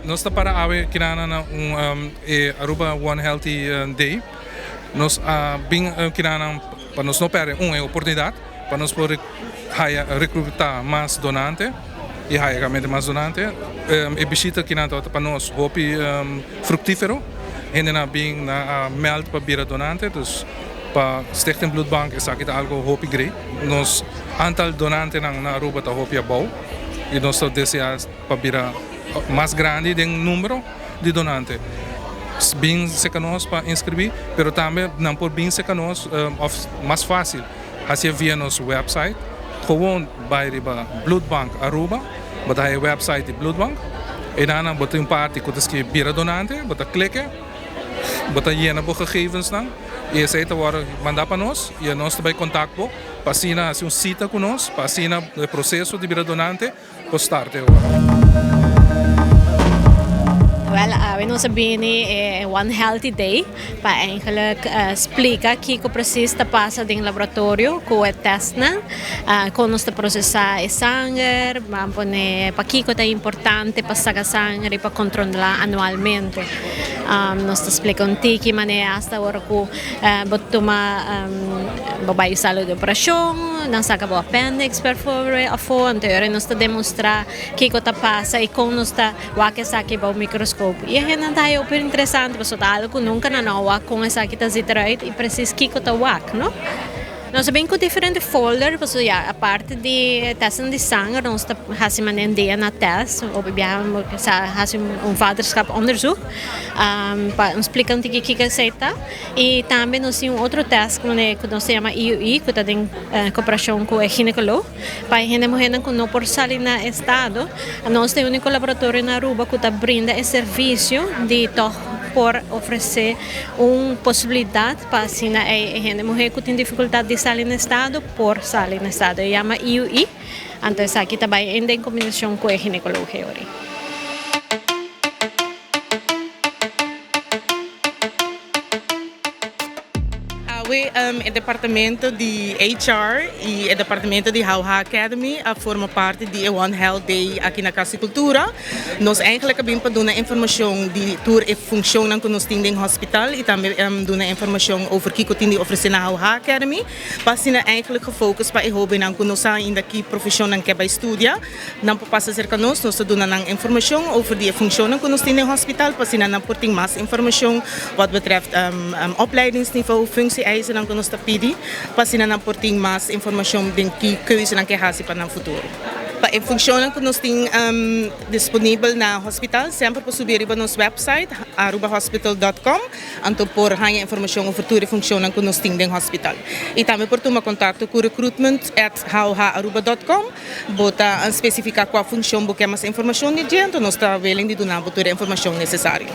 nós está para ave kinana na Aruba One Healthy Day. Nós bem kinana para nós não perder oportunidade para nós poder recrutar mais donantes e realmente mais donantes. E visita kinana para nós hopi fructífero. Ainda na bem na meld para virar donante, dus para Stichting Bloedbank é aqui algo hopi great. Nós antal donante na Aruba tá hopi abau e nós desejamos para virar mais grande do número de donantes. Bem se nós para inscrever, pero também não por bem se nós mais fácil. Assim via nosso website, gewoon bij de Bloedbank Aruba, but hij website de Bloedbank. En dan wordt een paar die kunnen via donante, wordt klikken. Bota llena de gegevens dan. E essa worden mandar para nós e nós também contato para assinar um cita com nós, para assinar o processo de donante para starte Wel, we noemen binnen One Healthy Day para eigenlijk explicar que o processo está passando em laboratório com o teste, com nós processar o sangue, para que é importante para sacar sangue e para controlar anualmente. Nós explicamos que maneira hasta agora que tomar babai sala de operação, não saca o appendix per favore a fonte, e nós demonstrar que está passa e como nós está o que saque o microscópio. E é não super interessante, porque algo nunca não há com essa que está e precisa que está o não? Nós temos com diferentes folders, porque a parte de testing de sangue, nós fazemos um DNA test, ou fazemos vaderschapsonderzoek, para explicar o que é aceita. E também nós temos outro teste que nós chama HOH, que está em cooperação com o ginecólogo, para a mulher que não por sair no estado, nós temos um laboratório na Aruba que brinda esse serviço de por oferecer uma possibilidade para a mulher que tem dificuldade de sair no estado, por sair no estado. Chama HOH, então aqui também em combinação com a ginecologia. O departamento de HR e o departamento de HOH Academy forma parte de One Health Day aqui na Casa de Cultura. Nós eigenlijk abim para dar informação de tour e função que nós temos no hospital e também dar informação over o que temos oferecer na HOH Academy. Passina eigenlijk gefocust para o hobby que nós ainda aqui profissão que vai estudar. Não passa cerca nós damos informação over die função que nós temos no hospital. Passina não portem mais informação wat betreft opleidingsniveau, functie eisen que nós está pedindo, para se não portem mais informação de que coisa não quer fazer para o futuro. Para a função que nós temos disponível na hospital, sempre para subir para nosso website arubahospital.com, então por ganhar informação sobre toda a função que nós temos no hospital. E também por tomar contato com recruitment@hoharuba.com, bota especificar qual função que mais informação de gente, nós está willing de dar toda a informação necessária.